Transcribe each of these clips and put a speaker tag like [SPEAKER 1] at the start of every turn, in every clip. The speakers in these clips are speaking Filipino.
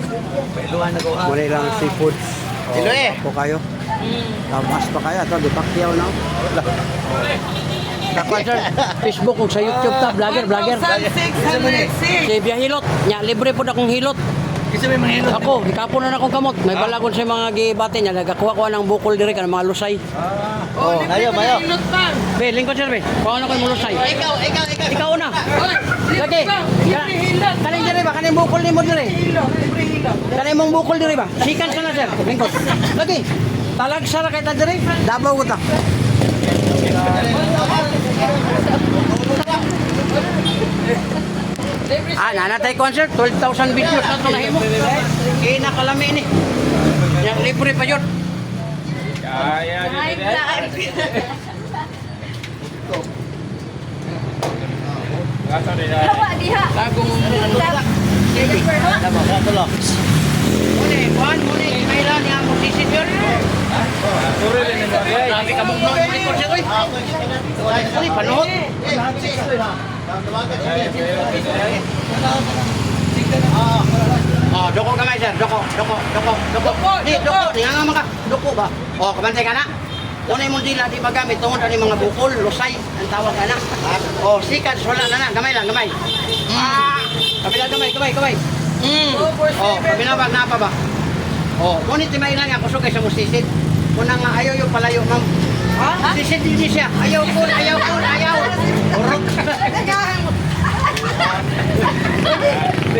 [SPEAKER 1] Muna lang seafoods.
[SPEAKER 2] Silo eh.
[SPEAKER 1] Po kayo. Tamas pa kaya to, di pakyaw na. Dapat sir, Facebook kung sa YouTube ta, vlogger.
[SPEAKER 3] 1,606.
[SPEAKER 1] Si Biyahilot, nya libre po akong hilot.
[SPEAKER 2] Kasi may mga hilot.
[SPEAKER 1] Ako, hikapon na akong kamot. May balagon sa mga gibate niya, nagakuha ko ng bukol dire kan mga lusay.
[SPEAKER 2] Oh, mayo.
[SPEAKER 1] Be, lingkod sir be. Kuha na ko yung lusay.
[SPEAKER 2] Ikaw.
[SPEAKER 1] Ikaw na. Lagi.
[SPEAKER 3] Libre hilot.
[SPEAKER 1] Kaning dire ba? Kaning bukol ni mo dire.
[SPEAKER 3] Libre hilot.
[SPEAKER 1] Kaning mong bukol dire ba? Sikan ka na sir. Lingkod. Lagi. Talag sara kay ta dire. Dabaw ko ta. Nanatay concert, 12,000 videos na ito nahimo. Kinakalami ni. Yang libre pa yun.
[SPEAKER 3] Hawa diha.
[SPEAKER 1] Tagong Muni, kailan niya mo sisit yun? Grabe ka mong noon mo concert oy. Uy, panood. Doko kamay sir, doko. Di, doko, tinganga ka. Doko ba? Kabantay ka na. Unay mong dila di magamit tungod ani mga bukol, lusay, ang tawag ka na. Sikat, wala na, gamay lang, gamay. Kabila gamay. Kabila ba, napa ba? Ngunit timay lang nga, kusog kayo sa musisit. Kunang nga ayaw yung palayo, ma'am. Sisit din siya. Ayaw. Urok.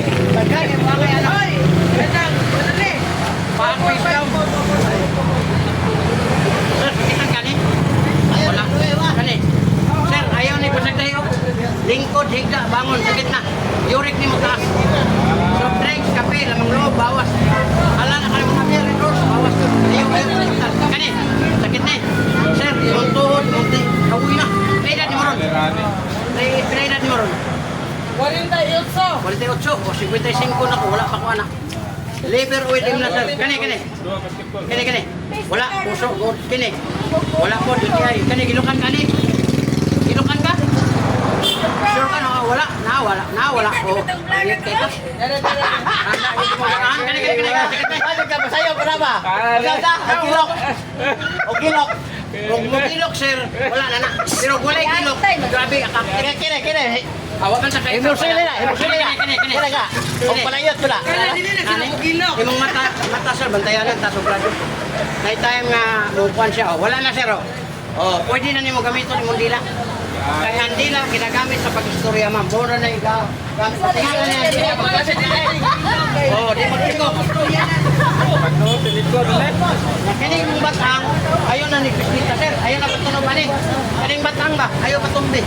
[SPEAKER 1] Bagay, yung mga kaya na. Pakwis daw. Sir, ikan kani? Wala. Kani? Sir, ayaw ni Pusag tayo. Lingkod, higda, bangon, sakit na. Yurik ni mo taas. Soft drinks, kape, lamang loob, bawas. Hala na ka mga beer, Rose, bawas to. Ayaw. Kani? Sakit na. Sir, yung tuhod, munti. Kawoy na. Pinaidan ni Moron. Pinaidan ni Moron.
[SPEAKER 3] 48.
[SPEAKER 1] 48 o 55 na ko, wala pa ko anak. Liver oil din na sir. Kani. Wala, puso, good. Kani. Wala po, duty ay. Kani, gilukan kani. Gilukan ka? Sure ka na, wala. Wala. Ayit kayo ka.
[SPEAKER 2] Ano ka ba sa'yo? Para ba? Ogilok.
[SPEAKER 1] Kung magilok sir, wala na. Pero wala yung kilok. Grabe, akak.
[SPEAKER 2] Kine.
[SPEAKER 1] Awakan sa kayo.
[SPEAKER 2] Imusili na. Kine ka. O palayot ko na.
[SPEAKER 1] Imong mata sir, bantayanan, taso brado. Night time nga, mukuhan siya. Wala na sir. Pwede na nimo gamiton imong dila. Kaya ang dila, ginagamit sa pag-istorya ma'am. Bora na yung gamit. Tingnan na yan. Di mag-ikot. Kani yung batang, ayaw na ni Pisnita sir. Ayaw na patunog ani. Kaning batang ba? Ayaw patumbi.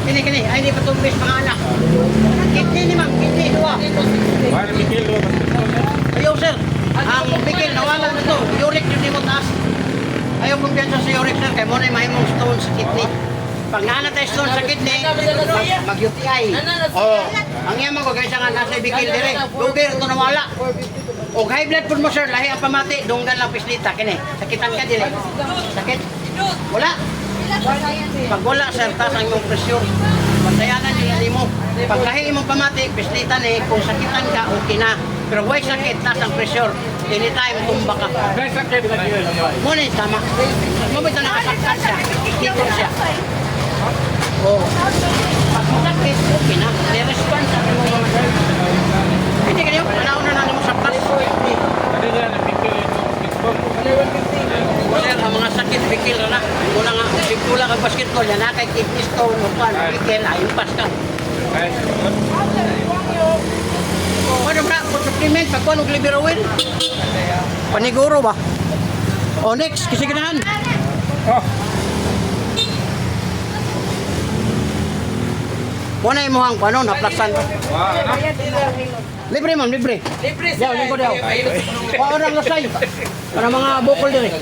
[SPEAKER 1] Kini, ayaw ni patumbi sa mga anak. Kitni ni ma'am, kitni, dua. Ayaw sir. Ang bigil, nawala na to. Uric yun di mo taas. Ayaw kumpiyansa sa uric sir. Kaya muna yung mahimong stone sa kidney. Pag nanatay stone sa kidney, mag-UTI. Ang yaman ko, kaysa nga nasa bigil dire. Lugar, ito nawala. O high blood po mo sir, lahi ang pamati, dunggan lang Pisnita. Kini, sakitan ka dire. Sakit? Wala. Pag wala sir, taas ang iyong presyon. Bantayanan nyo mo. Pag lahi imong pamati, Pisnita ni, kung sakitan ka, okay na. Pero why sakit, taas ang presyon. Anytime, tumba ka. Muna yung tama. Mabita nakasaktan siya. Dito siya. Pag masakit, okay na. May-response sa mga mga. Hindi kayo, panahon na natin mo sa plus. Sir, ang mga sakit, bikil na. Muna nga, sigula kang basketball, yan na kay kidney stone, bikil, ayun pas ka. Ano ba, supplement, pagkuhan ng Liberowin? Paniguro ba? O next, kasi ganahan. Muna yung muhang paano, naplasan. Libre ma'am, libre. Diyaw, lingko diyaw. Orang lasay. Para mga bukol din eh.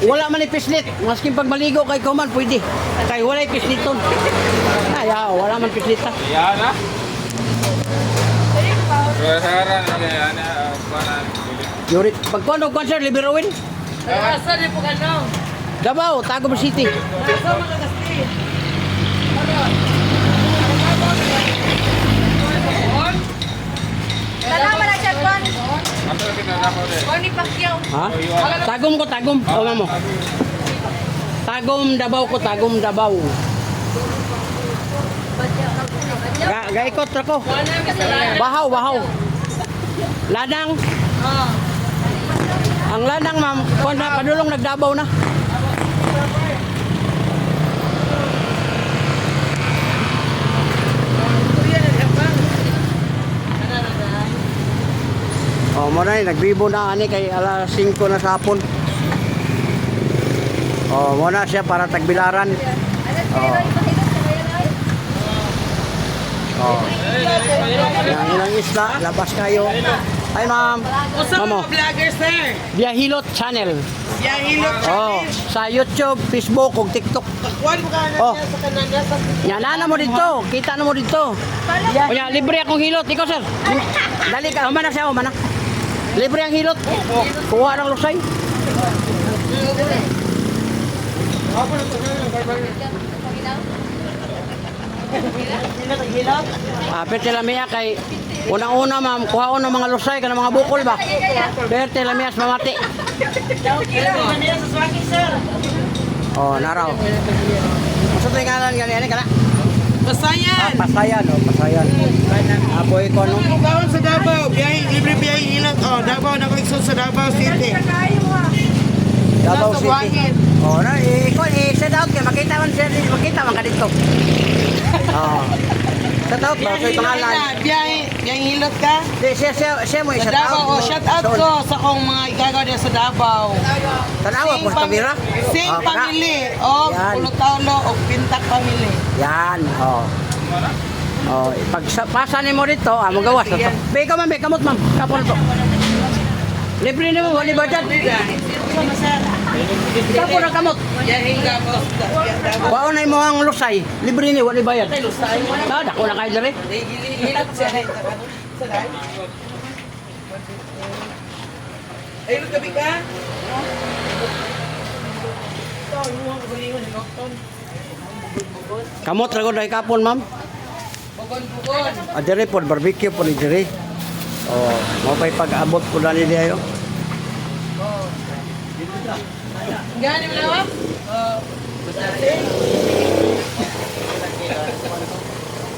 [SPEAKER 1] Wala man ni pislit. Maskin pag maligo kay Kuman, pwede. Kay wala yung pisliton. Wala man pislita.
[SPEAKER 4] Yan na.
[SPEAKER 1] Yurit, pagkuhan ng concert, Liberowin?
[SPEAKER 3] Asa di po kanong.
[SPEAKER 1] Davao, Tagum City.
[SPEAKER 3] Asa makagasti. Manny Pacquiao.
[SPEAKER 1] Ha? Tagom ko, tagom. O, mamo. Tagom Davao ko, tagom Davao. Gaikot ako. Bahaw, bahaw. Ladang. Ang ladang, ma'am. Kung na, padulong nagdabaw na. Oh, mo na nagbibo na ani kay alas 5 na sa hapon. Oh, mo na siya para tagbilaran. Oh. Oh. Yang ilang isla, labas kayo. Hi, ma'am.
[SPEAKER 3] Usa
[SPEAKER 1] Mamo.
[SPEAKER 3] mga vlogger, sir.
[SPEAKER 1] Biyahilot channel.
[SPEAKER 3] Yahilot
[SPEAKER 1] Oh, sa YouTube, Facebook, ug TikTok.
[SPEAKER 3] Kuan mo ka na
[SPEAKER 1] Oh.
[SPEAKER 3] sa kanana sa
[SPEAKER 1] Yan na mo dito. Kita na mo dito. Kuya, libre akong hilot. Ikaw, sir. Dali ka. Humana siya, humana. Libre ang hilot. Kuha ng lusay. Pwede lamia kay unang-una, ma'am, kuhaon ng mga lusay ka ng mga bukol ba? Pwede lamia sa mamati. Oh, naraw. Masa ito yung ngalan ganyan ka na?
[SPEAKER 3] Pasayan.
[SPEAKER 1] Pasayan, oh, pasayan. Aboy ko, no?
[SPEAKER 3] Bawon sa Davao, biyahe, libre biyahe hilot. Oh, Davao na ko ikso sa Davao City.
[SPEAKER 1] Davao
[SPEAKER 3] Nasa
[SPEAKER 1] City.
[SPEAKER 3] buhangin.
[SPEAKER 1] Oh, na, set out kaya makita man siya, makita man ka dito. Oh. Set out ba? So, pangalan.
[SPEAKER 3] Biyahe hilot ka?
[SPEAKER 1] Di, siya mo
[SPEAKER 3] Sa
[SPEAKER 1] i-set
[SPEAKER 3] Davao,
[SPEAKER 1] out.
[SPEAKER 3] oh, shout out ko sa kong mga igagaw diya sa Davao.
[SPEAKER 1] Tanawa, po sa Tavira.
[SPEAKER 3] Sing
[SPEAKER 1] Oh,
[SPEAKER 3] pamili, oh,
[SPEAKER 1] Yan.
[SPEAKER 3] Pulutaulo, o Pintak pamili.
[SPEAKER 1] Yan, oh. Oh, pasa ni mo dito, magawas na to. Be, ikaw, ma'am, be, kamot, ma'am. Kapon na to. Libre ni mo, wali ba dyan? Kapon na kamot. Baon na mo ang lusay. Libre ni, wali bayad. Dako na kayo dere.
[SPEAKER 3] Ay, gabi ka?
[SPEAKER 1] Kamot rago dahil kapon, ma'am.
[SPEAKER 3] Bugon-bugon.
[SPEAKER 1] Dere po, barbecue po ni dere. Oh, mo pa'y pag-abot po na ni diyo.
[SPEAKER 3] Gani mo na ba? Oh.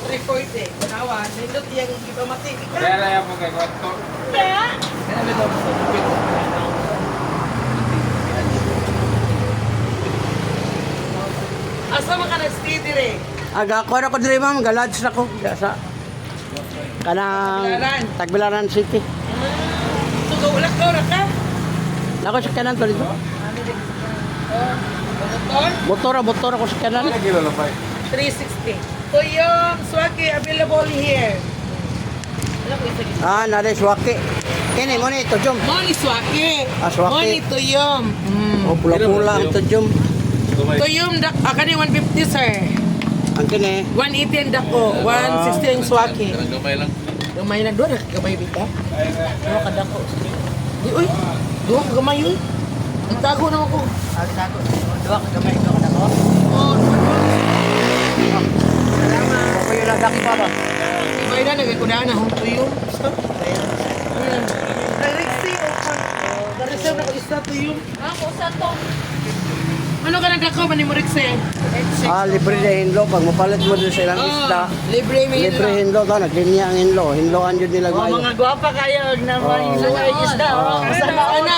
[SPEAKER 3] 340. Kanawa, nindot yung ipamati.
[SPEAKER 4] Kaya mo kay kwarto.
[SPEAKER 3] Asa man ka nag-stay dire?
[SPEAKER 1] Aga ko na ko dere, ma'am, galads na ko. Sa kanang Tagbilaran City.
[SPEAKER 3] Tugaw ulak ka, ulak ka?
[SPEAKER 1] Nako sa kanan to dito.
[SPEAKER 3] Motor?
[SPEAKER 1] Motor ako sa kanan.
[SPEAKER 4] Ano kilo lapay?
[SPEAKER 3] 360. So yung swaki available here. Alam ko isa dito.
[SPEAKER 1] Nade swaki. Kini mo ni to jum.
[SPEAKER 3] Money swaki.
[SPEAKER 1] Swaki.
[SPEAKER 3] Money tuyom.
[SPEAKER 1] O pula-pula ang to jum.
[SPEAKER 3] Tuyom dak akani 150 sir.
[SPEAKER 1] Ang kini
[SPEAKER 3] 180 ang dako, 160 ang swaki.
[SPEAKER 4] Gamay lang.
[SPEAKER 3] Gamay na doon, gamay bita. Ano ka dako? Di oy. Duha ka gamay oy. Itago na ako.
[SPEAKER 1] Tago. Duwa ka gamay ko dako.
[SPEAKER 3] Oh,
[SPEAKER 1] Ko yung ladaki pa ba?
[SPEAKER 3] may na nagkuda na hong tuyom. Stop. Direct see open. Direct na ko isa tuyom.
[SPEAKER 5] Ako sa to.
[SPEAKER 3] Ano ka nagdako ba ni mo Rixie?
[SPEAKER 1] Libre na hinlo pag mapalit mo dun sa ilang isda.
[SPEAKER 3] Libre mi
[SPEAKER 1] Libre hinlo to, naglinya ang hinlo. Hinloan yun nila
[SPEAKER 3] Oh,
[SPEAKER 1] mayo.
[SPEAKER 3] mga gwapa kayo na mga isda. Oh, sana na.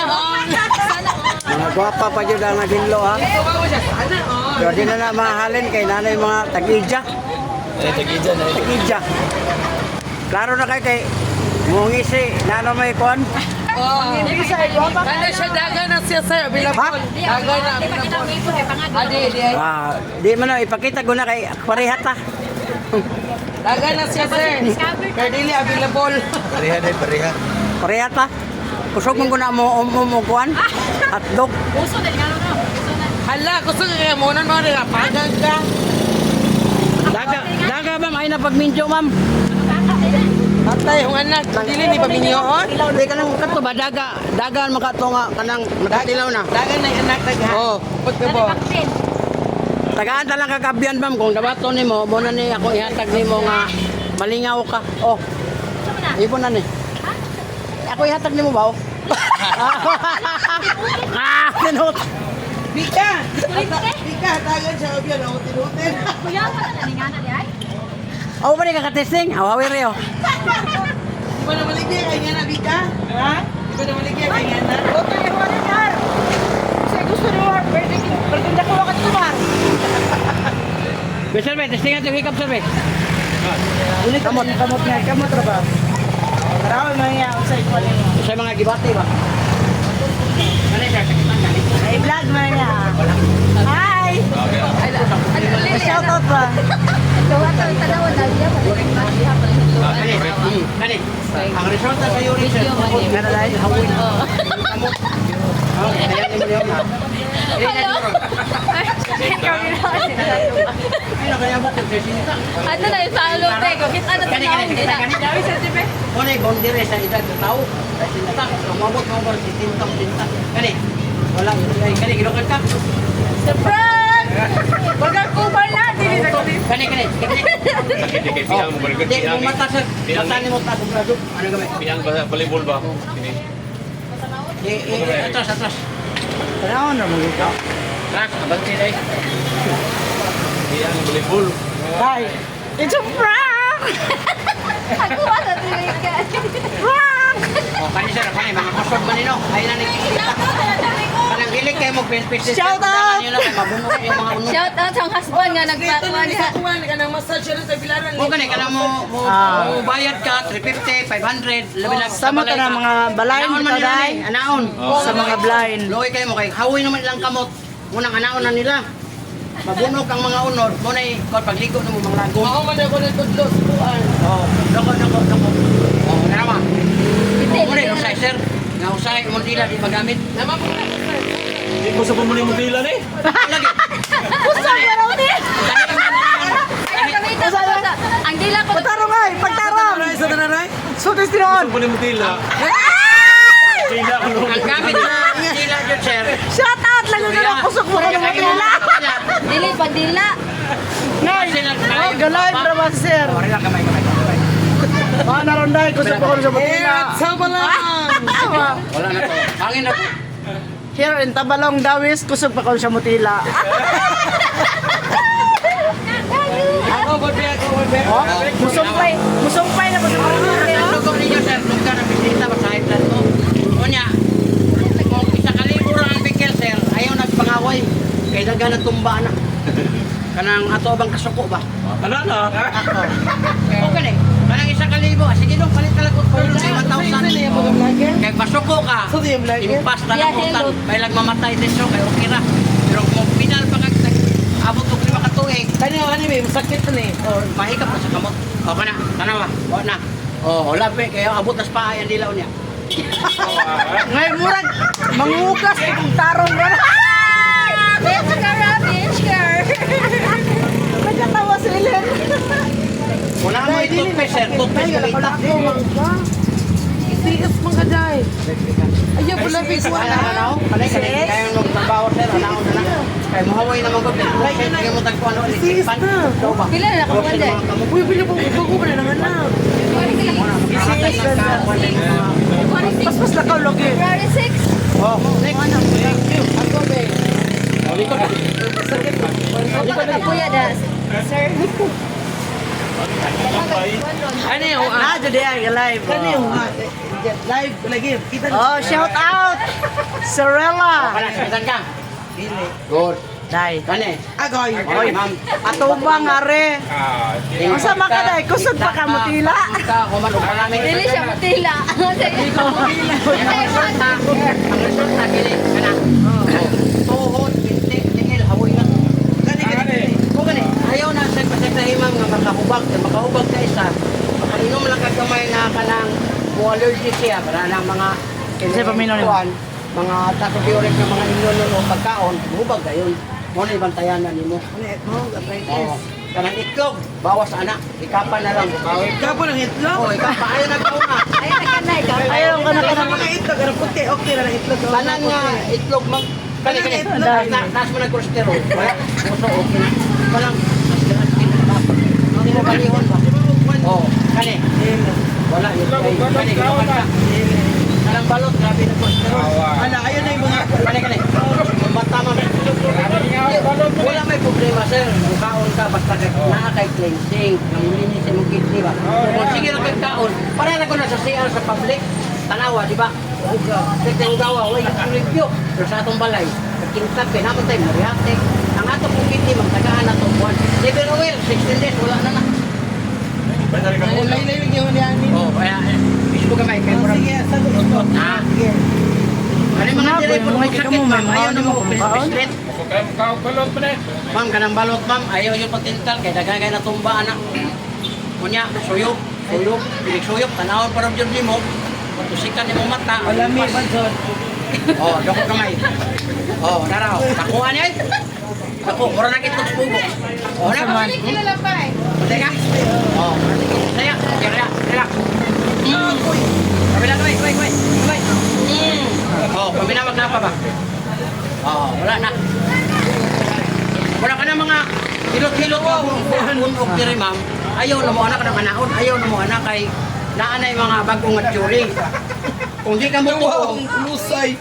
[SPEAKER 1] Mga gwapa pa yun ang naghinlo ha.
[SPEAKER 3] Kawawa siya. Sana. Oh.
[SPEAKER 1] Pero di na na mahalin kay nanay mga tagidya. Tagidya. Klaro na kayo kay mungisi, nano may kon.
[SPEAKER 3] Oh, hindi sa gwapa. Kana siya daga na siya sir, available. Daga na.
[SPEAKER 5] Di pa kita may ipon kay pangado.
[SPEAKER 3] Adi.
[SPEAKER 1] Di man na ipakita ko na kay parehat ha.
[SPEAKER 3] Daga na siya sir. Pero dili available.
[SPEAKER 1] Parehat ha. Kusog mong na mo umukuan. At dog.
[SPEAKER 5] Puso na nga no. Puso na.
[SPEAKER 3] Hala, gusto ka kaya muna mo rin. Pagang ka.
[SPEAKER 1] Daga ba may na pagminjo ma'am?
[SPEAKER 3] Atay, yung anak. Dili ni paminyoon.
[SPEAKER 1] Di ka nang kato ba dagan makato nga kanang nakatilaw na.
[SPEAKER 3] Daga na yung anak. Oh, pagkabo.
[SPEAKER 5] Bakit?
[SPEAKER 1] Tagaan ta lang kagabian ma'am kung dabato nimo mo na ni ako ihatag nimo nga malingaw ka. Oh,
[SPEAKER 5] Puso mo na.
[SPEAKER 1] ibon na ni.
[SPEAKER 5] Ha?
[SPEAKER 1] Ako ihatag nimo ba? Oh?
[SPEAKER 3] Tinut.
[SPEAKER 4] Bika!
[SPEAKER 5] Kulit ka.
[SPEAKER 4] Bika, tagan siya o yan, ako tinutin.
[SPEAKER 5] Kuya, ka na ningana di ay?
[SPEAKER 3] Oh, ba ka testing? Hawawi rin
[SPEAKER 4] Di ba na maligya kay nga na, Bika? Ha? Di ba na maligya kay nga na?
[SPEAKER 3] Oto, yung wala yan. Kasi gusto nyo, bertinda ko wakat tumar.
[SPEAKER 1] Sir, testing natin, wake up, sir.
[SPEAKER 3] Ulit kamot nga, kamot ra ba? Marami mga iya sa ikuan mo.
[SPEAKER 1] Sa mga gibate ba? Ano siya, sakitan ka?
[SPEAKER 3] Ay, vlog man niya. Hi! Shout out ba?
[SPEAKER 5] Gawa ka tanawan na diya.
[SPEAKER 1] Kani, ang resulta sa urine, sir.
[SPEAKER 3] Ano dahil?
[SPEAKER 1] Hawin. Kamot. Kaya ni Leon ha.
[SPEAKER 5] Hello? Kami na kasi
[SPEAKER 1] Ay, kaya mo kung sinita.
[SPEAKER 5] ano na yung sa lote ko? Kita na
[SPEAKER 1] Kani,
[SPEAKER 5] tanawin
[SPEAKER 1] kani,
[SPEAKER 5] nila.
[SPEAKER 1] kani, kani.
[SPEAKER 5] Sa tipe.
[SPEAKER 1] Muna yung boundary sa edad ng tao. Kasi sinita, umabot mo ba si tintang tinta. Kani, wala. Kani, ginukad ka.
[SPEAKER 5] Surprise! Wag kang kubar na. Dili na ko din.
[SPEAKER 1] Kani, kani, kani. Hindi, kung mata sir. Mata ni mo ta kung grado. Ano gamay?
[SPEAKER 6] Pinang ba volleyball ba? Ini.
[SPEAKER 1] Atras, atras.
[SPEAKER 3] Ano na mga ikaw?
[SPEAKER 1] Atras, abanti na eh.
[SPEAKER 6] Pinang volleyball.
[SPEAKER 3] Hi! It's a prank!
[SPEAKER 5] Ako ba sa tuloy ka?
[SPEAKER 3] Prank!
[SPEAKER 1] O, kani sir, kani, mga kusog man nino. Ayun na nagkikita. Kanang gilig kayo mo, pin-pin.
[SPEAKER 3] Shout out!
[SPEAKER 1] Mabuno yung mga unod.
[SPEAKER 5] Shout out sa husband nga
[SPEAKER 4] Ito
[SPEAKER 5] nagpatuwa
[SPEAKER 4] na
[SPEAKER 5] niya.
[SPEAKER 4] sa kuwan, ka nang massage siya sa bilaran.
[SPEAKER 1] O kani, kanang mo bayad ka, 350, 500, labi lang
[SPEAKER 3] Sama ka na mga balayin
[SPEAKER 1] Anaon man
[SPEAKER 3] ka
[SPEAKER 1] nila
[SPEAKER 3] dahil.
[SPEAKER 1] ni, anaon.
[SPEAKER 3] Sa mga blind.
[SPEAKER 1] Loy kayo mo kay hawi naman ilang kamot. Munang anaon na nila. Mabunog ang mga unod, mo na pagligo na mo mga lagom.
[SPEAKER 4] Ako man ako nagtudlo sa kuwan.
[SPEAKER 1] Oh, dako. Oh, nama.
[SPEAKER 5] Bitin.
[SPEAKER 1] Mo rin usay sir. Nga usay mo dila di magamit.
[SPEAKER 4] Nama po na sir.
[SPEAKER 6] Hindi ko sa pamuli mo dila ni.
[SPEAKER 1] Lagi.
[SPEAKER 5] Pusa ka raw ni. Ay, kamita ko sa. Ang dila ko.
[SPEAKER 3] Pagtarong ay! Pagtarong!
[SPEAKER 4] Aray, sa tanaray?
[SPEAKER 3] Sutis tinoon!
[SPEAKER 6] Pamuli mo dila. Dila ko nung.
[SPEAKER 1] Ang gamit na dila jud sir.
[SPEAKER 3] Shout out! Lang yung ganang kusok mo ka ng Manila!
[SPEAKER 5] Dili pandila.
[SPEAKER 3] Oh, galay brava sir!
[SPEAKER 1] Ori lang kamay.
[SPEAKER 3] Mga naronday, kusok mo ka sa Manila!
[SPEAKER 4] Sama lang!
[SPEAKER 1] Wala na to. Hangin na po.
[SPEAKER 3] Here in Tabalong, Dawis, kusog pa ko sa Mutila.
[SPEAKER 4] Ako, bobe.
[SPEAKER 3] Oh, musumpay na po sa Manila.
[SPEAKER 1] Ang lugom ninyo sir, nung ka na bisita pa sa high-blood mo. Kunya, kung isa kalibur ang bigel sir, ayaw nagpangaway. Kaya daga na tumba na. Kanang ato bang kasuko ba?
[SPEAKER 6] Ano na?
[SPEAKER 1] Okay ni. Kanang isa kalibo. Sige dong, palit ka lang ko 5,000. Kaya masuko ka.
[SPEAKER 4] So, di yung vlogger?
[SPEAKER 1] Impas na
[SPEAKER 5] Yeah,
[SPEAKER 1] nakutan.
[SPEAKER 5] hello.
[SPEAKER 1] Kaya lang mamatay din siya. Kaya okay ra. Pero kung pinal pa kag abot og 5 ka tuig,
[SPEAKER 4] Kanyo, ano may masakit na eh.
[SPEAKER 1] or mahikap na sa kamot. O kana, tanawa. O na. O, labi. Kaya abot na sa paa yan dilaw niya.
[SPEAKER 3] Ngayon murag, mangugas itong tarong ba?
[SPEAKER 5] Bitch ka, bitch ka.
[SPEAKER 3] Nagkatawa si Ellen.
[SPEAKER 1] Wala mo yung toothpaste sir. Toothpaste kumita.
[SPEAKER 4] Tigas mga day. Ayaw, wala
[SPEAKER 1] Kaya ano? Kanay, kaya nung trabaho sir, anaon na na. Kaya mahaway naman ko. Kaya mo tagpuan o.
[SPEAKER 4] Tigas na.
[SPEAKER 5] Pila na ako man day.
[SPEAKER 4] Uy, pili po, bago ba na naman na?
[SPEAKER 3] Pas lakaw logi.
[SPEAKER 5] February 6.
[SPEAKER 1] Oh, next.
[SPEAKER 4] Ako, be.
[SPEAKER 5] Ako kuya das. Sir.
[SPEAKER 4] Ano yung
[SPEAKER 3] Na, jadi ay live.
[SPEAKER 4] Ano yung live lagi? Kita na.
[SPEAKER 3] Oh, shout out! Sorella!
[SPEAKER 1] Kana, sakitan ka. Good.
[SPEAKER 3] Dai.
[SPEAKER 1] Kani.
[SPEAKER 4] Agoy.
[SPEAKER 1] Oy, ma'am.
[SPEAKER 3] Atubang are. Asa man ka dai? Kusog pa ka Mutila?
[SPEAKER 1] Ka, kuman og marami.
[SPEAKER 5] Dili siya mutila. Dili ko mutila.
[SPEAKER 1] Ang resulta kini kana. Tuhod, binti, tingil, hawoy na. Kung gani, ayaw na sa pasagdahimang nga makahubag ka isa. Makainom lang kagamay na kanang allergic siya para lang mga
[SPEAKER 3] Kasi paminom ni-
[SPEAKER 1] kuwan, mga tatubiorek ng mga inununo pagkaon, hubag gayon. Mo na ibantayan na nimo. Oo. Kanang itlog, bawas anak, ikapan na lang.
[SPEAKER 4] Kapo ng itlog?
[SPEAKER 1] Oh, ikapa ayaw na kauna.
[SPEAKER 5] Ay, nakanay ka.
[SPEAKER 3] Ayaw ka na ka
[SPEAKER 4] Ano mga itlog? Ano puti? Okay na ng itlog.
[SPEAKER 1] Tanan nga itlog mag kani
[SPEAKER 4] Itlog.
[SPEAKER 1] taas mo ng cholesterol. Wala, puso okay na. Walang hindi na balihon ba? Oh, kani. Wala yun. Kani, gano'n ka. Kanang balot, grabe na cholesterol.
[SPEAKER 3] Ala, ayun na yung mga...
[SPEAKER 1] Kani. Basta ma'am. Wala may problema sir. Kaon ka basta naa kay cleansing. Nangulinis sa mong kidney ba? Kung sige na kay kaon, para na ko na sa CR sa public. Tanawa, di ba? Tignan gawa, way review. Pero sa atong balay, kintab kay naman tayo mariate. Ang atong pong kidney, magtagaan na itong buwan. Liver oil, 16 days, wala na na.
[SPEAKER 3] Laylay yung yan.
[SPEAKER 1] Oh, kaya, isip ko kamay. Kaya murag,
[SPEAKER 3] Sige, sagot ko.
[SPEAKER 1] ah, ano yung mga telefon mo sakit, ma'am? Ayaw na mo pislit. Ma'am, kanang balot, ma'am. Ayaw yung patintal. Kaya dagagay na tumba, anak. Kunya, suyok. Pilig suyok. Tanawon para dyan mo. Tusikan ni mo mata.
[SPEAKER 3] Alami, Banson.
[SPEAKER 1] Oh, doko kamay. Oh, naraw. Nakuha niya eh. Ako, mura na kitog pugo. Oh, na. Teka. Oh, saya. Kaya. Kabila, kuy. Oh, paminawag na pa ba? Oh, wala na. Wala ka na mga hilot-hilot o bunog diri, ma'am. Ayaw na mo anak ng kanaon. Ayaw na mo anak kay naanay mga bagong mature. Kung di ka mo tuong,
[SPEAKER 3] Lusay.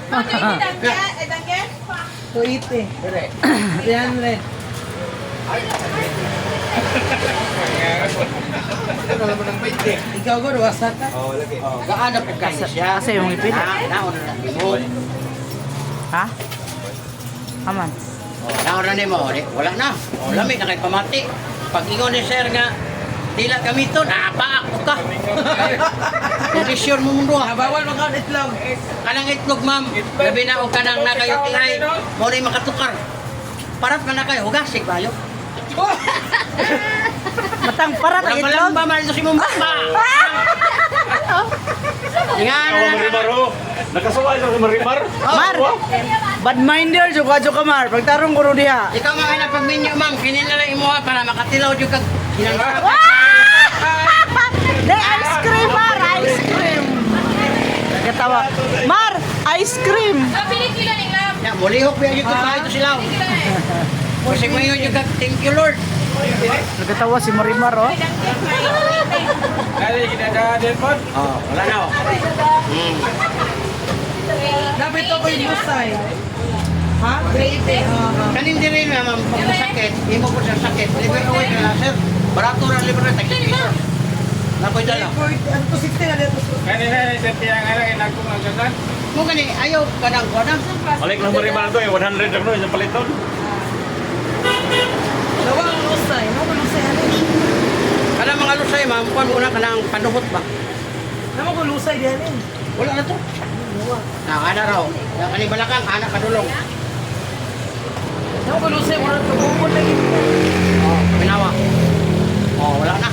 [SPEAKER 3] Tuite. Yan rin. Ikaw ko, wasa ka.
[SPEAKER 1] gaano po kasi siya.
[SPEAKER 3] Kasi yung ipin.
[SPEAKER 1] Naon na lang mo.
[SPEAKER 3] Ha? Aman.
[SPEAKER 1] Naon na mo. Wala na. Lamig na kay pamati. Pag ingon ni sir nga, tila kami to, naapaak ko ka. Kondisyon mo mundo.
[SPEAKER 3] Bawal mga itlog.
[SPEAKER 1] Kanang itlog, ma'am. Gabi na o kanang na kayo tingay. Mo na makatukar. Parat ka na kayo. Hugasig ba yun?
[SPEAKER 3] Matang para
[SPEAKER 1] Walang malamba man ito si Mumba. Tingnan
[SPEAKER 6] Ako Marimar ho. Nakasuway sa Marimar.
[SPEAKER 3] Mar! Bad minder, juga ka Mar. Pagtarong ko rin diha.
[SPEAKER 1] Ikaw mga na pagminyo, ma'am. Kinin na lang imuha para makatilaw yung kag...
[SPEAKER 3] De ice cream, Mar! Ice cream! Nagkatawa. Mar! Ice cream!
[SPEAKER 1] Ya, mulihok ba yung kag ito silaw. Kasi ngayon yung kag, thank you Lord.
[SPEAKER 3] Nagkatawa si Marimar, oh.
[SPEAKER 1] Oh, wala na oh.
[SPEAKER 3] Dapat ito ko yung lusay. Ha? Great eh.
[SPEAKER 1] Kanin din rin, ma'am. Pag masakit, imo ko sa sakit. Libre away ka lang, sir. Barato na libre na, tagli piso. Nakoy dala.
[SPEAKER 3] Ano to 60 na dito?
[SPEAKER 1] Mo gani, ayaw ka nang kuha na.
[SPEAKER 6] Balik lang Marimar to, 100 lang no, isang paliton.
[SPEAKER 3] Dawa ang lusay. Ano ko lusay?
[SPEAKER 1] Kana mga lusay, ma'am, kuha mo na ka ng panuhot ba?
[SPEAKER 3] Ano ko lusay diyan eh?
[SPEAKER 1] Wala na to. Nakana raw. Kani balakang, anak kadulong.
[SPEAKER 3] Ano ko lusay? Wala ko bukod lagi.
[SPEAKER 1] Oh, pinawa. Oh, wala na.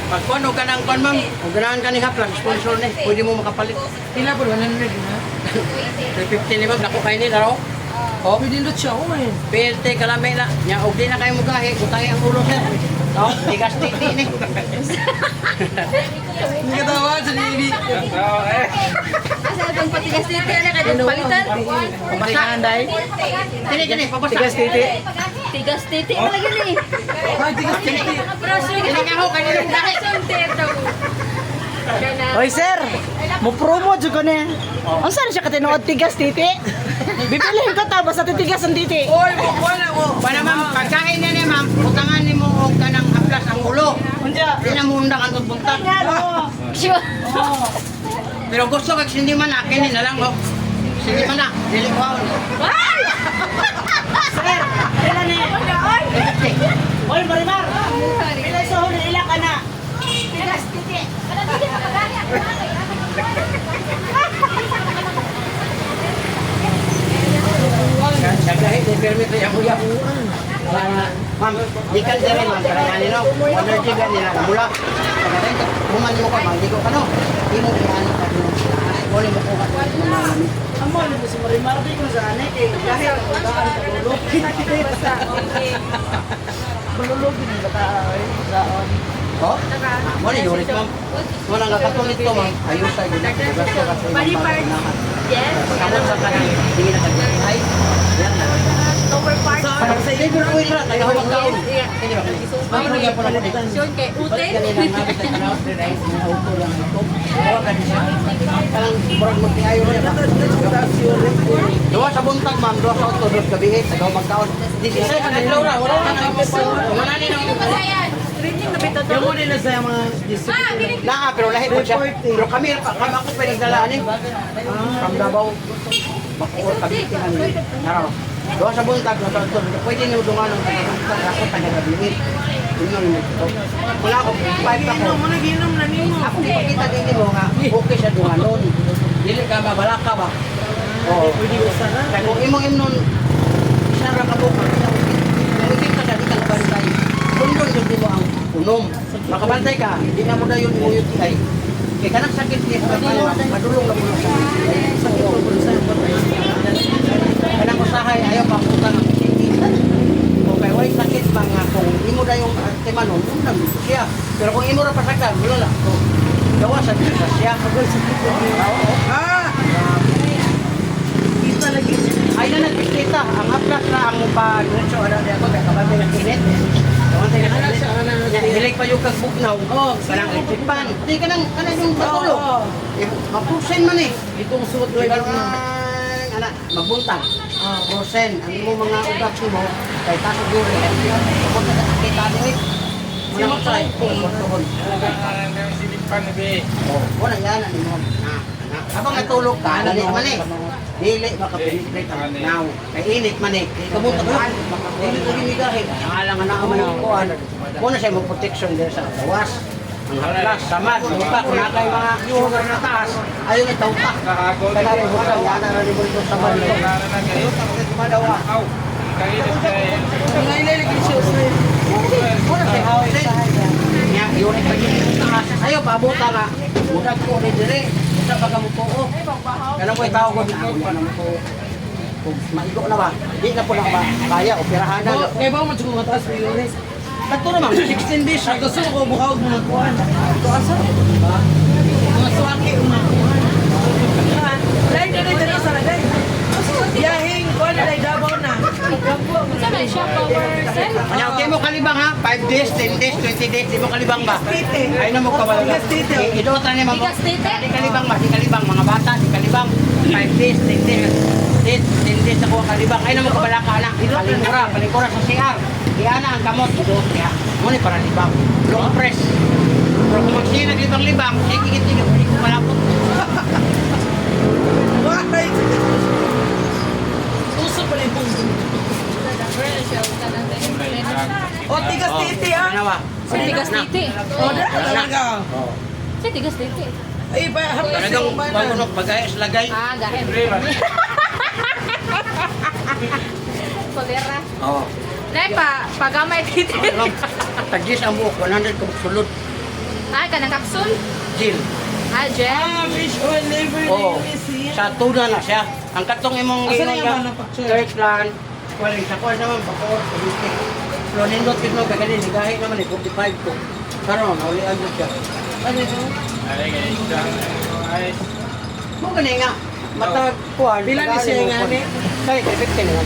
[SPEAKER 1] Pag kuha ka ng kuha, ma'am, kung ganahan ka ni Haplan, sponsor na, pwede mo makapalit.
[SPEAKER 3] Tila po 100 na.
[SPEAKER 1] 350 ni ma'am, naku kayo ni Daro.
[SPEAKER 3] Oh, pwede doon siya. Oh, eh.
[SPEAKER 1] PLT kalamay na. Nya og di na kayo mugahi, butay ang ulo sir. No, tigas titi ni.
[SPEAKER 3] Hindi ka tawa sa nini.
[SPEAKER 5] Asa itong patigas titi na kayo palitan?
[SPEAKER 1] Basta anday. Kini pabasa.
[SPEAKER 3] Tigas titi.
[SPEAKER 5] Tigas titi mo lagi ni.
[SPEAKER 3] Ay, tigas titi.
[SPEAKER 1] Kini nga ho kanino dahi.
[SPEAKER 3] Hoy, sir. Mo promo jud ko ni. Ang saan siya katinood tigas titi? Bibilihin ko ta basta titigas ang titi. Oy, wala mo.
[SPEAKER 1] Para ma'am, pagkain na ni ma'am, utangan nimo og kanang haplas ang ulo.
[SPEAKER 3] Unja.
[SPEAKER 1] Di na mo undang ang buntag.
[SPEAKER 5] Sure.
[SPEAKER 1] Pero gusto kag sindi man akin ni na lang ho. Sindi man na, dili ko haon.
[SPEAKER 3] Sir, ila ni. Oy, Marimar. Ila sa huli ila ka na.
[SPEAKER 5] Tigas titi. Kada titi magagani ako na kay.
[SPEAKER 1] Sa gahi di permit ya mo yapo. Ma'am, di ka dire ma'am, kaya nino. Order jiga nila mula. Pagkatay ko, buman mo ka, di ko kano. Di mo ano ka dito. Wala mo ko ka.
[SPEAKER 3] Amo ni si Marimar di ko sa ane kay dahil ang daan sa ulo. Basta. Bululog din bata ay saon.
[SPEAKER 1] Oh? Mo ni yurik ma'am. Wala nga katulit to ma'am. Ayos sa gina. Gasto kasi.
[SPEAKER 5] Body part. Yes.
[SPEAKER 1] Kamu sa kanang hindi na kagay. Yan na.
[SPEAKER 5] lower part.
[SPEAKER 1] Libre ko yun lang, nagahawag taon.
[SPEAKER 5] Yun kay Uten.
[SPEAKER 1] Kalang murag magtingayo rin. Duwa sa buntag ma'am, duwa sa auto, duwa sa gabi, nagahawag taon. Di siya ka naglaw na, wala na nag-ipaso. Wala na nang
[SPEAKER 5] Kasayan. Training na bito to.
[SPEAKER 3] Yung muna na sa mga
[SPEAKER 5] Ah, binig.
[SPEAKER 1] naa, pero lahi po siya. Pero kami ako pinagdalaan eh. From Davao. Bakuor kami tinanong. Naraw. Doon sa buntag, pwede nyo dumanong sa buntag, ako taga-gabi. Yun ang ito. Wala ako, 5 ako.
[SPEAKER 3] ginom na nimo.
[SPEAKER 1] Ako kita din mo nga, okay siya dumanon. Dili ka ba, bala ka ba? Oo.
[SPEAKER 3] Pwede usa na.
[SPEAKER 1] Kaya kung imong imnon, isa ra ka buka, kung ka sa di ka bantay, kundon yun mo ang unom. Makabantay ka, hindi na mo na yun imuyot kay. Kaya kanang sakit niya, madulong na mo sa sakit mo sa kanang usahay, ayaw pa punta ng kisikisan. Kung kaya way sakit pa nga, kung imo na yung timanon, unang siya. Pero kung imo na pasagdan, wala lang. So, gawa sa siya.
[SPEAKER 3] Kita lagi.
[SPEAKER 1] Ay na nagkikita, ang haplas na ang pa-diretso, ano na ako, kaya kabantay ng kinit. Kabantay ng kinit. Hilig pa yung kagbugnaw. Kanang ikipan. Hindi ka nang yung matulog. Mapusin man eh.
[SPEAKER 3] Itong suot
[SPEAKER 1] Di
[SPEAKER 3] lang.
[SPEAKER 1] ba anak, magbuntag. Pusin. Ang mo mga ugat mo, kay taso guri. Kapag nakakita mo eh. Muna mo sa tuhon. Wala yan, ano mo. Habang natulog ka, dali man eh. Dili makapenetrate ang now. Kay init man eh. Kabuntag mo. Dili ko ginigahin. Alang na naman ang kuhan. Muna siya mo protection din sa gawas. Ang haplas, samad, buka, kung nakay mga lugar na taas, ayaw na tauta. Kaya rin buka, yan na rin mo sa balo. Ayaw na rin kumadawa. Muna siya hawin. Nga, yun ay pagiging taas. Ayaw, pabuta nga. Budak ko ni dire. Budak pa ka mo po. Kaya po itaw ko, ako pa na mo po. Kung maigo na ba, di na po lang ba, kaya, operahan na.
[SPEAKER 3] Kaya ba mo tsukong mataas mo yun eh?
[SPEAKER 1] Ito naman, 16 days.
[SPEAKER 3] Ay, gusto ko bukaw mga kuhan. Ito asa? Mga suwaki, mga kuhan. Lain ka rin sa lagay. Yahing, kuhan na lang dabaw na.
[SPEAKER 5] Sa man siya, power cell.
[SPEAKER 1] Kanya, okay mo kalibang ha? 5 days, 10 days, 20 days, di mo kalibang ba?
[SPEAKER 3] Tite.
[SPEAKER 1] Ay na mo kabalo. Idotan niya mo.
[SPEAKER 5] Bigas tite.
[SPEAKER 1] Di kalibang ba? Di kalibang, mga bata, di kalibang. 5 days, 10 days. 10 days ako kalibang. Ay na mo kabala ka anak. Palingkura sa CR. Iana ang kamot. Idot niya. Muna para libang. Long press. Pero kung magsiya naglibang-libang, siya kikit-kikit. Hindi ko malapot.
[SPEAKER 3] Wakay! Uso pala yung bunggo. O, tigas titi ah!
[SPEAKER 1] Ano ba?
[SPEAKER 5] Sa tigas titi.
[SPEAKER 3] O, talaga.
[SPEAKER 5] Sa tigas titi.
[SPEAKER 3] Ay, haplas
[SPEAKER 1] Talagang
[SPEAKER 3] yung bana.
[SPEAKER 1] bagunok, pag-ayos lagay.
[SPEAKER 5] Ah, gahen. Solera.
[SPEAKER 1] Oo.
[SPEAKER 5] Nay pa, pagamay titi.
[SPEAKER 1] Tagis ang buhok, 100 kung sulod.
[SPEAKER 5] Ah, kanang kapsul.
[SPEAKER 1] Jill.
[SPEAKER 5] Ah, Jen.
[SPEAKER 3] Ah, fish oil, liver,
[SPEAKER 1] Oo.
[SPEAKER 3] liver,
[SPEAKER 1] Sa tuna na siya. Ang katong imong
[SPEAKER 3] Asa na
[SPEAKER 1] ingon
[SPEAKER 3] yung
[SPEAKER 1] ka,
[SPEAKER 3] manufacturer?
[SPEAKER 1] Kirkland, waling sa kuwan naman, pakor, pagkik. Pero nindot yun no, kaya din, higahin naman eh, 45 ko. Karon, naulian mo siya.
[SPEAKER 3] Ano ito?
[SPEAKER 1] Mo gani nga, matag kuwan.
[SPEAKER 3] Pila ni siya nga ni?
[SPEAKER 1] Kaya, 50 naman.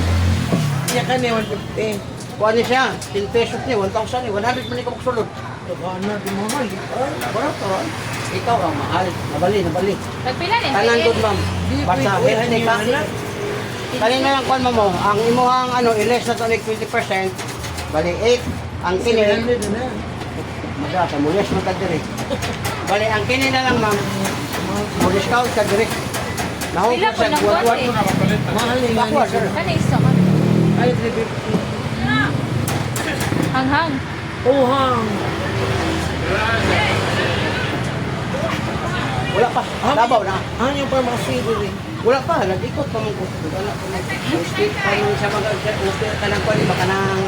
[SPEAKER 3] Siya ka ni 150.
[SPEAKER 1] Kuwan ni siya, 10 pesos ni, 1,000 ni, 100 man ikaw sulod.
[SPEAKER 3] Ano, di mo mahal.
[SPEAKER 1] Wala to, ikaw ang mahal. Nabali.
[SPEAKER 5] Nagpila ni.
[SPEAKER 1] Tanan doon, ma'am. Basta, healthy ka. Kanina lang kwan mo, ang imuhang iles na to ni 20%, bali 8, ang kini, magkata, mulis mo ka diri. Bali, ang kini na lang ma'am, mulis ka ka diri. Nahugod
[SPEAKER 5] Pila po
[SPEAKER 1] sa
[SPEAKER 5] ng
[SPEAKER 1] buwan-buwan
[SPEAKER 5] bote?
[SPEAKER 1] ko na
[SPEAKER 3] Mahal yung
[SPEAKER 1] Bakwa,
[SPEAKER 3] nga
[SPEAKER 1] sir.
[SPEAKER 3] sir.
[SPEAKER 5] Ano isa ka?
[SPEAKER 3] Ay, 350.
[SPEAKER 5] Hanghang.
[SPEAKER 3] Oh, hang.
[SPEAKER 1] Wala pa, labaw na.
[SPEAKER 3] Ano yung pharmacy diri?
[SPEAKER 1] Wala pa, nag-ikot pa mong gusto. Wala pa nag-state pa nung siya mag-state ka ng kwan, baka nang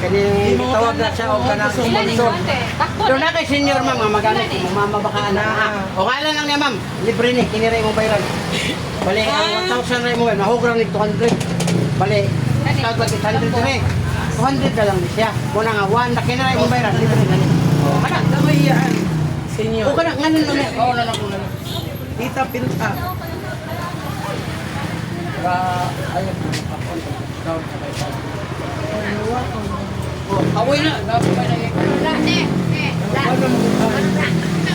[SPEAKER 1] kani tawag na siya o ka nang
[SPEAKER 5] Ilan ni
[SPEAKER 1] sponsor.
[SPEAKER 5] Conte? Takbo
[SPEAKER 1] Pero
[SPEAKER 5] na.
[SPEAKER 1] na kay senior ma'am, mga magamit mo, mama baka na. O kala lang niya ma'am, libre ni, kiniray mo bayaran. Bali, ang 1,000 rin mo, nahugrang ni 200. Bali, tagwag 800 rin. 200 na lang ni siya. Muna nga, 1 na kiniray mo bayaran, libre na ni. O kana,
[SPEAKER 3] Namayaan. Senyor.
[SPEAKER 1] o kana, ngayon na ni. Oo, lalako na lang.
[SPEAKER 3] Tita Pinta.
[SPEAKER 1] Para, ayun, Awoy na.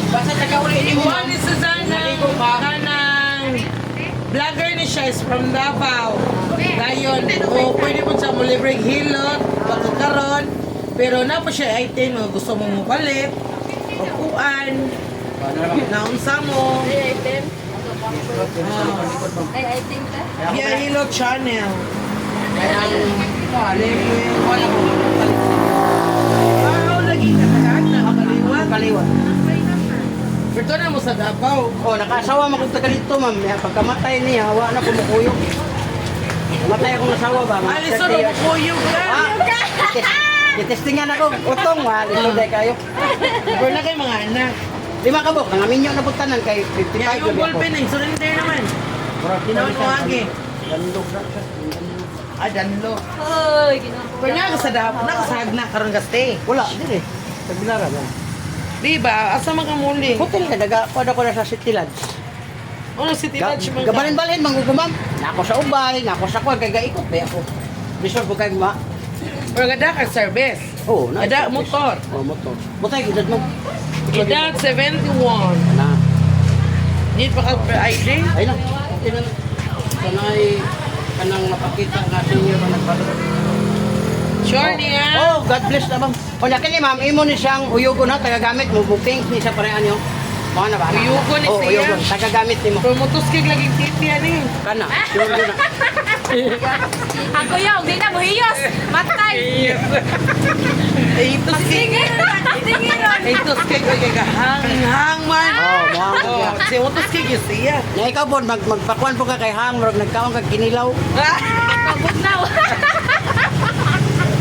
[SPEAKER 1] Basta tagauli ni mo.
[SPEAKER 3] Juan ni Susana, kanang vlogger ni siya is from Davao. Dayon, o pwede mo siya mo libreng hilot, pagkakaroon. Pero na po siya item mo gusto mo mupalit, upuan, naunsa mo.
[SPEAKER 5] Ay, I think that.
[SPEAKER 3] Via Hilot Channel. Wow, lagi ka na kaliwat.
[SPEAKER 1] Kaliwat.
[SPEAKER 3] Pero na mo sa Davao.
[SPEAKER 1] Oh, nakasawa mo kung taga dito, ma'am. Pagkamatay niya, hawa na kumukuyog. Matay akong nasawa ba? Mga
[SPEAKER 3] Aliso
[SPEAKER 1] 30
[SPEAKER 3] na
[SPEAKER 1] years.
[SPEAKER 3] bukuyog ka.
[SPEAKER 1] Itestingan ako. Utong, aliso day kayo.
[SPEAKER 3] Pero na kayo mga anak.
[SPEAKER 1] Lima ka bok, nangaminyo na butanan kay 55
[SPEAKER 3] Kaya yung
[SPEAKER 1] gabi ako.
[SPEAKER 3] ballpen eh, surrender naman. Tinawag mo agi.
[SPEAKER 1] Landog na siya.
[SPEAKER 3] Ah, danlo.
[SPEAKER 5] Hoy, ginawa.
[SPEAKER 3] Pero na sa Davao, nakasahag na karon ka stay.
[SPEAKER 1] Wala, hindi eh. Sa Bilara lang.
[SPEAKER 3] Di ba? Asa man ka muli?
[SPEAKER 1] Hotel ka, pada ko na sa City Lodge.
[SPEAKER 3] Ano si Tilach man ka?
[SPEAKER 1] Gabalin-balin, manggugumam. Nako sa ubay, nako sa kwan, kay gaikot ba ako. Resort ko kay ma.
[SPEAKER 3] Pero gada ka service.
[SPEAKER 1] Oo,
[SPEAKER 3] Gada motor.
[SPEAKER 1] Oh, motor. Butay, gudad mo.
[SPEAKER 3] Edad 71.
[SPEAKER 1] Na.
[SPEAKER 3] Need pa ka per ID?
[SPEAKER 1] Ay na. Sanay kanang napakita nga senior na nagpadala.
[SPEAKER 3] Sure niya.
[SPEAKER 1] Oh, God bless na bang. O nakin ni ma'am, imo ni siyang uyugo na, tagagamit mo, booking ni sa parehan nyo. Mga na ba?
[SPEAKER 3] Uyugo ni
[SPEAKER 1] Oh,
[SPEAKER 3] siya?
[SPEAKER 1] uyugo. Tagagamit ni mo.
[SPEAKER 3] Pero motoskig laging titi yan eh.
[SPEAKER 1] Kana, sure yun na.
[SPEAKER 5] Ako yaw, di na buhiyos. Matay.
[SPEAKER 3] Ito
[SPEAKER 5] Sige. Sige ron.
[SPEAKER 3] Ito skig ko kay hang man.
[SPEAKER 1] Oh, mga
[SPEAKER 3] Oh, si motoskig yun siya.
[SPEAKER 1] Na ikaw po, magpakuan po ka kay hang, marag nagkaon ka kinilaw.
[SPEAKER 5] Pagbunaw.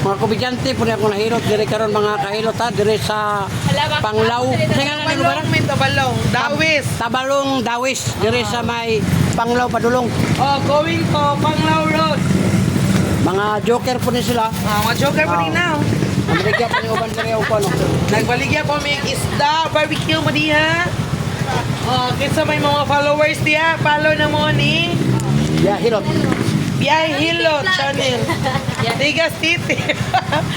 [SPEAKER 1] Mga komedyante po na akong nahilot, dire karon mga kahilot ha, dire sa Panglaw. Sige nga na lugar.
[SPEAKER 3] Tabalong, may tabalong. Dawis.
[SPEAKER 1] Tabalong Dawis, dire sa may Panglaw Padulong.
[SPEAKER 3] Oh, going to Panglaw Road.
[SPEAKER 1] Mga joker po ni sila.
[SPEAKER 3] Mga joker pa rin now.
[SPEAKER 1] Amerika po ni uban dire ang kono.
[SPEAKER 3] Nagbaligya po may isda, barbecue mo diha. Oh, kinsa may mga followers diha, follow na mo ni
[SPEAKER 1] Yeah, hilot.
[SPEAKER 3] Biyahe Hilot Channel. Tigas Titi.